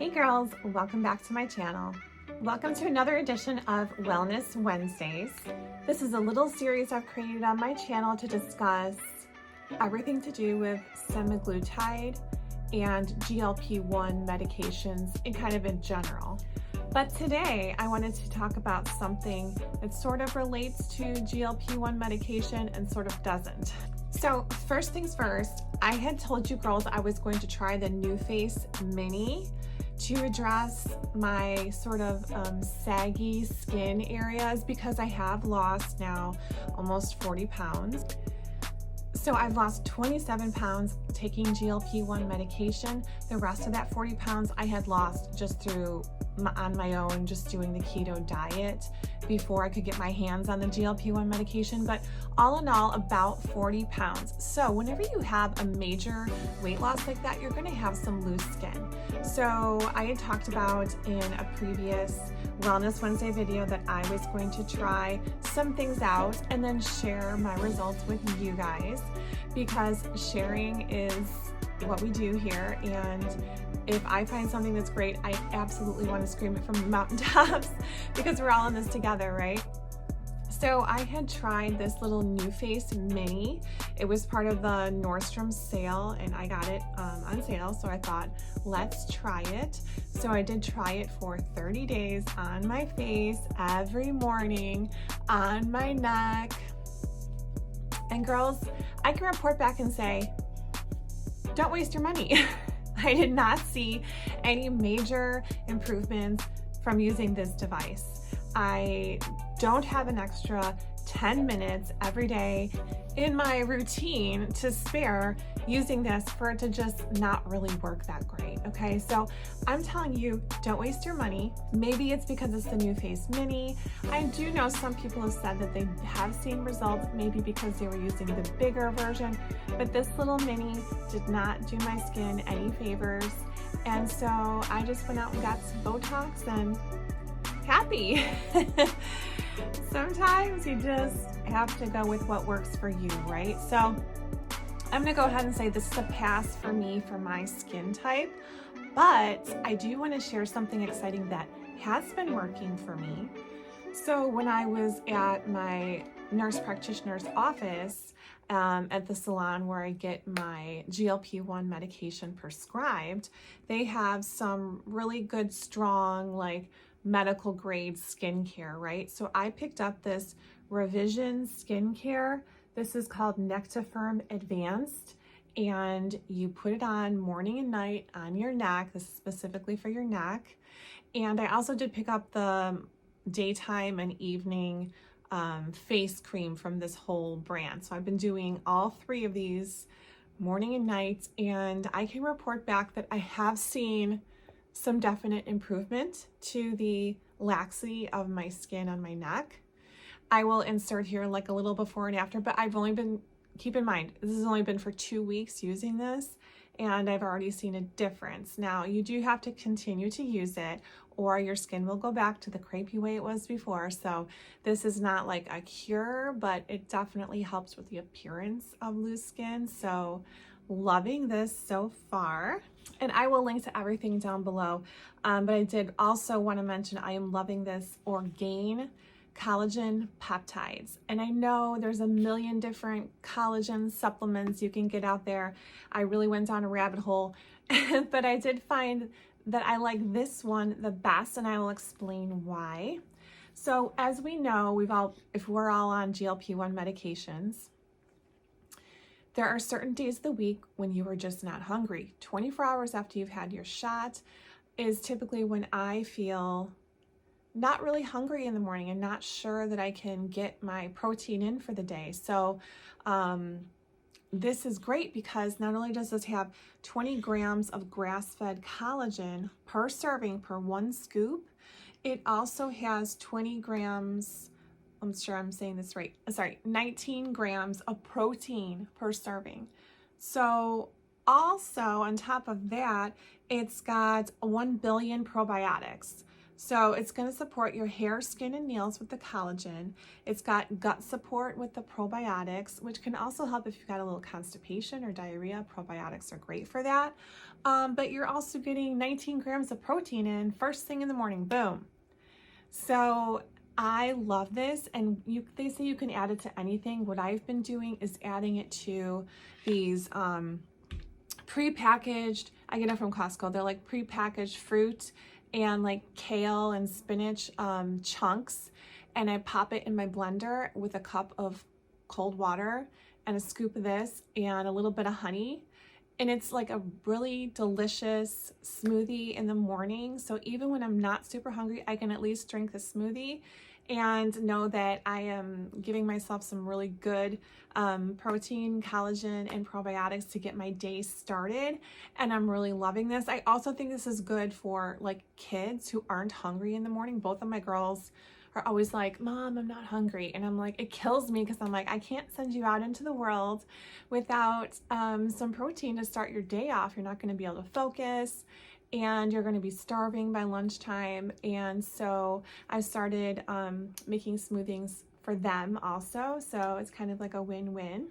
Hey girls, welcome back to my channel. Welcome to another edition of Wellness Wednesdays. This is a little series I've created on my channel to discuss everything to do with semaglutide and GLP-1 medications and kind of in general. But today I wanted to talk about something that sort of relates to GLP-1 medication and sort of doesn't. So first things first, I had told you girls I was going to try the NuFace Mini to address my sort of saggy skin areas because I have lost now almost 40 pounds. So I've lost 27 pounds taking GLP-1 medication. The rest of that 40 pounds I had lost just on my own, just doing the keto diet before I could get my hands on the GLP-1 medication. But all in all, about 40 pounds. So whenever you have a major weight loss like that, you're gonna have some loose skin. So I had talked about in a previous Wellness Wednesday video that I was going to try some things out and then share my results with you guys, because sharing is what we do here, and if I find something that's great, I absolutely want to scream it from the mountaintops because we're all in this together, right? So I had tried this little NuFace Mini. It was part of the Nordstrom sale and I got it on sale, so I thought, let's try it. So I did try it for 30 days on my face every morning, on my neck. And girls, I can report back and say, don't waste your money. I did not see any major improvements from using this device. I don't have an extra 10 minutes every day in my routine to spare using this for it to just not really work that great, okay? So I'm telling you, don't waste your money. Maybe it's because it's the NuFace Mini. I do know some people have said that they have seen results, maybe because they were using the bigger version, but this little mini did not do my skin any favors. And so I just went out and got some Botox and happy. Sometimes you just have to go with what works for you, right? So I'm gonna go ahead and say this is a pass for me for my skin type, but I do want to share something exciting that has been working for me. So when I was at my nurse practitioner's office at the salon where I get my GLP-1 medication prescribed, they have some really good, strong, like medical grade skincare, right? So I picked up this Revision skincare. This is called Nectafirm Advanced, and you put it on morning and night on your neck. This is specifically for your neck. And I also did pick up the daytime and evening face cream from this whole brand. So I've been doing all three of these morning and night, and I can report back that I have seen some definite improvement to the laxity of my skin on my neck. I will insert here like a little before and after, but I've only been, keep in mind, this has only been for 2 weeks using this, and I've already seen a difference. Now, you do have to continue to use it or your skin will go back to the crepey way it was before. So this is not like a cure, but it definitely helps with the appearance of loose skin. So loving this so far. And I will link to everything down below. But I did also want to mention I am loving this Orgain collagen peptides. And I know there's a million different collagen supplements you can get out there. I really went down a rabbit hole, but I did find that I like this one the best, and I will explain why. So as we know, if we're all on GLP-1 medications, there are certain days of the week when you are just not hungry. 24 hours after you've had your shot is typically when I feel not really hungry in the morning and not sure that I can get my protein in for the day. So this is great because not only does this have 20 grams of grass-fed collagen per serving per 1 scoop, it also has 20 grams, I'm sure I'm saying this right, 19 grams of protein per serving. So also on top of that, it's got 1 billion probiotics. So it's going to support your hair, skin, and nails with the collagen. It's got gut support with the probiotics, which can also help if you've got a little constipation or diarrhea. Probiotics are great for that. But you're also getting 19 grams of protein in first thing in the morning. Boom. So I love this, and they say you can add it to anything. What I've been doing is adding it to these pre-packaged, I get it from Costco, they're like pre-packaged fruit and like kale and spinach chunks, and I pop it in my blender with a cup of cold water and a scoop of this and a little bit of honey, and it's like a really delicious smoothie in the morning. So even when I'm not super hungry, I can at least drink the smoothie and know that I am giving myself some really good protein, collagen, and probiotics to get my day started. And I'm really loving this. I also think this is good for like kids who aren't hungry in the morning. Both of my girls are always like, Mom, I'm not hungry. And I'm like, it kills me because I'm like, I can't send you out into the world without some protein to start your day off. You're not going to be able to focus, and you're going to be starving by lunchtime. And so I started making smoothies for them also. So it's kind of like a win-win.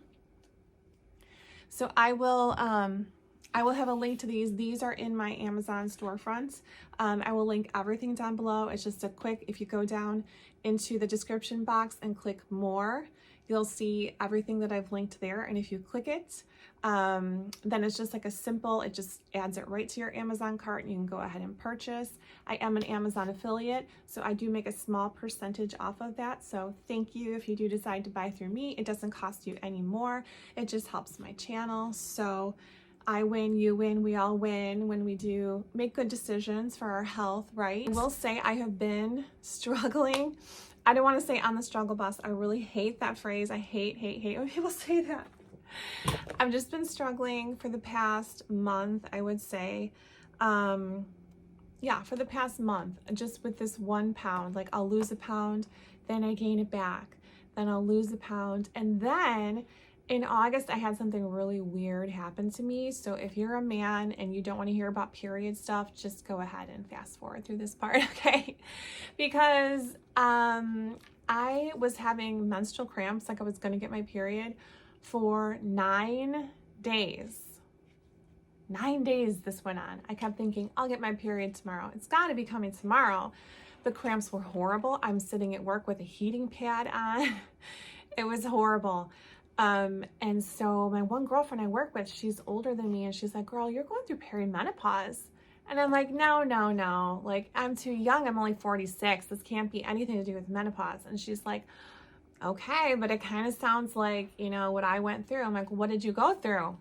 So I will have a link to these. These are in my Amazon storefront. I will link everything down below. It's just a quick, if you go down into the description box and click more, you'll see everything that I've linked there. And if you click it, then it's just like a simple, it just adds it right to your Amazon cart and you can go ahead and purchase. I am an Amazon affiliate, so I do make a small percentage off of that. So thank you if you do decide to buy through me. It doesn't cost you any more. It just helps my channel. So I win, you win, we all win when we do make good decisions for our health, right? I will say I have been struggling. I don't want to say on the struggle bus. I really hate that phrase. I hate when people say that. I've just been struggling for the past month, I would say. Yeah, for the past month, just with this 1 pound. Like I'll lose a pound, then I gain it back. Then I'll lose a pound. And then in August, I had something really weird happen to me. So if you're a man and you don't want to hear about period stuff, just go ahead and fast forward through this part, okay? Because I was having menstrual cramps, like I was going to get my period for 9 days. 9 days this went on. I kept thinking, I'll get my period tomorrow. It's got to be coming tomorrow. The cramps were horrible. I'm sitting at work with a heating pad on. It was horrible. And so my one girlfriend I work with, she's older than me, and she's like, girl, you're going through perimenopause. And I'm like, no. Like, I'm too young. I'm only 46. This can't be anything to do with menopause. And she's like, okay, but it kind of sounds like, you know, what I went through. I'm like, what did you go through?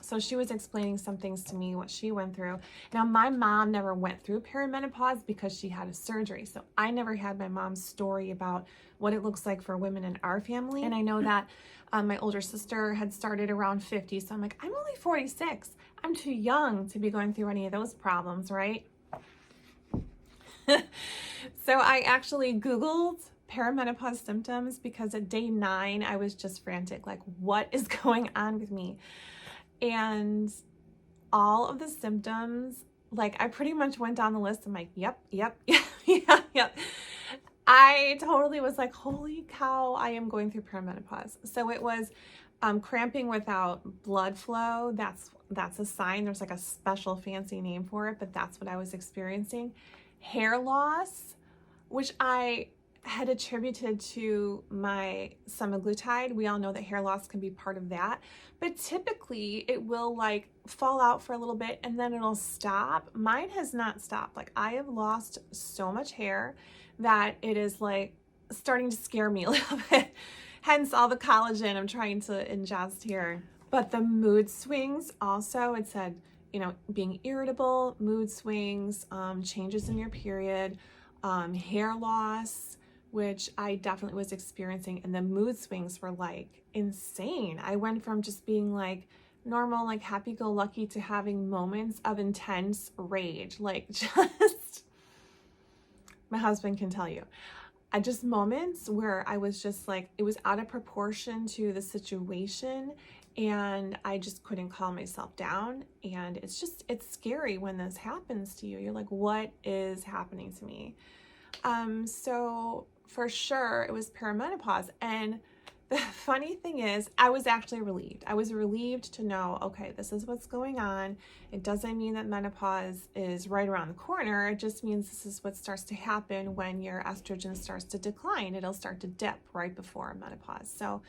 So she was explaining some things to me, what she went through. Now, my mom never went through perimenopause because she had a surgery. So I never had my mom's story about what it looks like for women in our family. And I know that my older sister had started around 50. So I'm like, I'm only 46. I'm too young to be going through any of those problems, right? So I actually Googled perimenopause symptoms because at day 9, I was just frantic. Like, what is going on with me? And all of the symptoms, like I pretty much went down the list. I'm like, yep. I totally was like, holy cow, I am going through perimenopause. So it was cramping without blood flow. That's a sign. There's like a special fancy name for it, but that's what I was experiencing. Hair loss, which I had attributed to my semaglutide. We all know that hair loss can be part of that, but typically it will like fall out for a little bit and then it'll stop. Mine has not stopped. Like I have lost so much hair that it is like starting to scare me a little bit. Hence all the collagen I'm trying to ingest here. But the mood swings also, it said, you know, being irritable, mood swings, changes in your period, hair loss, which I definitely was experiencing, and the mood swings were like insane. I went from just being like normal, like happy-go-lucky to having moments of intense rage, like just, my husband can tell you, just moments where I was just like, it was out of proportion to the situation, and I just couldn't calm myself down. And it's scary when this happens to you. You're like, what is happening to me? So for sure it was perimenopause. And the funny thing is, I was actually relieved. I was relieved to know, okay, this is what's going on. It doesn't mean that menopause is right around the corner. It just means this is what starts to happen when your estrogen starts to decline. It'll start to dip right before menopause. So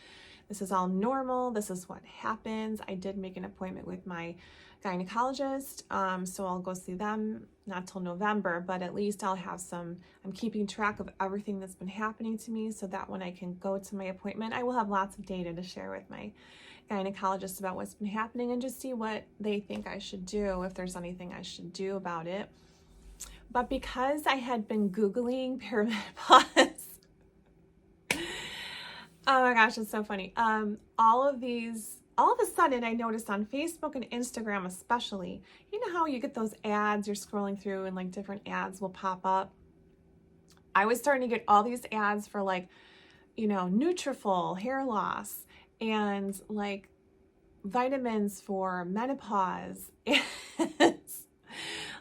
this is all normal. This is what happens. I did make an appointment with my gynecologist, so I'll go see them, not till November, but at least I'll have I'm keeping track of everything that's been happening to me, so that when I can go to my appointment, I will have lots of data to share with my gynecologist about what's been happening and just see what they think I should do, if there's anything I should do about it. But because I had been Googling perimenopause, oh my gosh, it's so funny. All of a sudden I noticed on Facebook and Instagram especially, you know how you get those ads, you're scrolling through and like different ads will pop up. I was starting to get all these ads for like, you know, Nutrafol hair loss and like vitamins for menopause and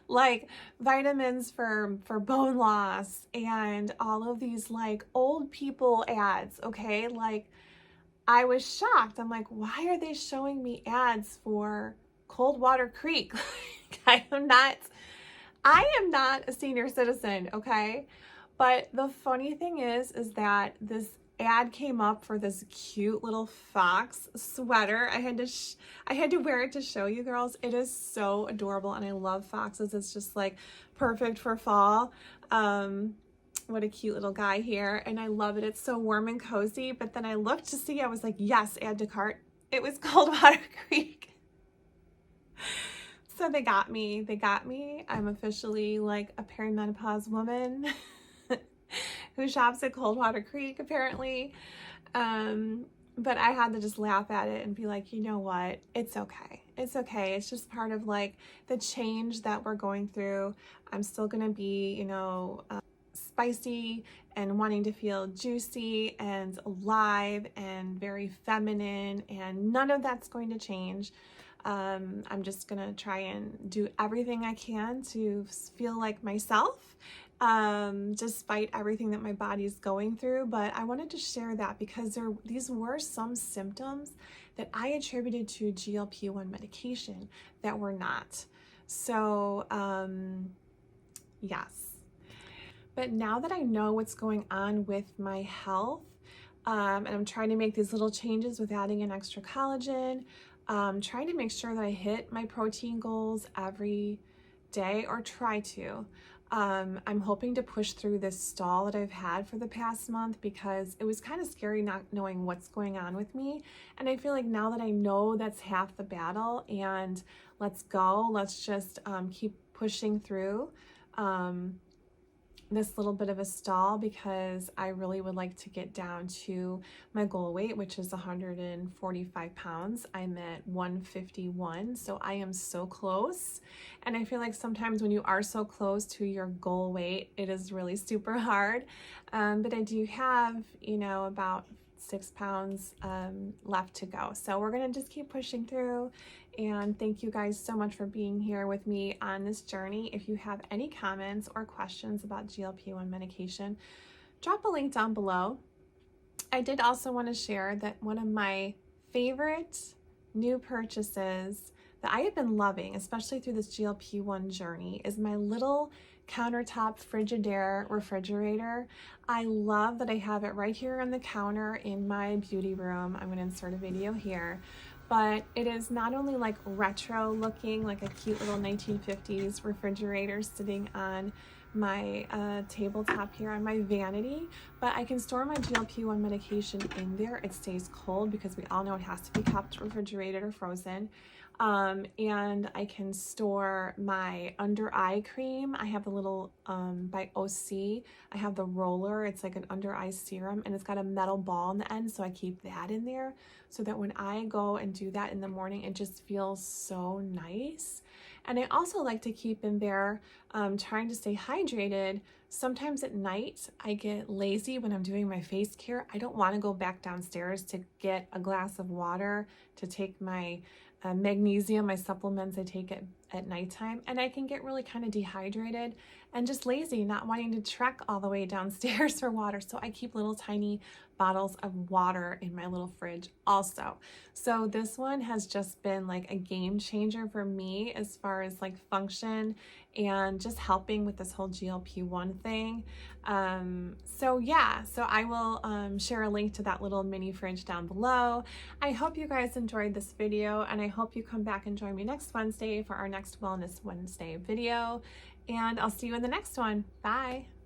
like vitamins for bone loss and all of these like old people ads, okay? Like I was shocked. I'm like, why are they showing me ads for Coldwater Creek? I am not a senior citizen, okay? But the funny thing is that this ad came up for this cute little fox sweater. I had to wear it to show you girls. It is so adorable, and I love foxes. It's just like perfect for fall. What a cute little guy here, and I love it. It's so warm and cozy. But then I looked to see, I was like, yes, add to cart. It was Coldwater Creek. So they got me. I'm officially like a perimenopause woman who shops at Coldwater Creek apparently. But I had to just laugh at it and be like, you know what? It's okay. It's okay. It's just part of like the change that we're going through. I'm still gonna be, you know, spicy and wanting to feel juicy and alive and very feminine, and none of that's going to change. I'm just gonna try and do everything I can to feel like myself, despite everything that my body's going through. But I wanted to share that because these were some symptoms that I attributed to GLP-1 medication that were not. So yes. But now that I know what's going on with my health, and I'm trying to make these little changes with adding in extra collagen, trying to make sure that I hit my protein goals every day, or try to. I'm hoping to push through this stall that I've had for the past month because it was kind of scary not knowing what's going on with me. And I feel like now that I know that's half the battle, and let's go, let's just keep pushing through this little bit of a stall, because I really would like to get down to my goal weight, which is 145 pounds. I'm at 151, so I am so close. And I feel like sometimes when you are so close to your goal weight, it is really super hard. But I do have, you know, about 6 pounds left to go. So we're gonna just keep pushing through. And thank you guys so much for being here with me on this journey. If you have any comments or questions about GLP-1 medication, drop a link down below. I did also want to share that one of my favorite new purchases that I have been loving, especially through this GLP-1 journey, is my little countertop Frigidaire refrigerator. I love that I have it right here on the counter in my beauty room. I'm going to insert a video here. But it is not only like retro looking, like a cute little 1950s refrigerator sitting on my tabletop here on my vanity, but I can store my GLP-1 medication in there. It stays cold because we all know it has to be kept refrigerated or frozen. and I can store my under eye cream. I have the little by OC. I have the roller. It's like an under eye serum, and it's got a metal ball on the end, so I keep that in there so that when I go and do that in the morning, it just feels so nice. And I also like to keep in there trying to stay hydrated. Sometimes at night I get lazy when I'm doing my face care. I don't want to go back downstairs to get a glass of water to take my magnesium, my supplements I take at nighttime, and I can get really kind of dehydrated and just lazy, not wanting to trek all the way downstairs for water. So I keep little tiny bottles of water in my little fridge also. So this one has just been like a game changer for me as far as like function and just helping with this whole GLP-1 thing. So yeah, so I will share a link to that little mini fridge down below. I hope you guys enjoyed this video, and I hope you come back and join me next Wednesday for our next Wellness Wednesday video. And I'll see you in the next one. Bye.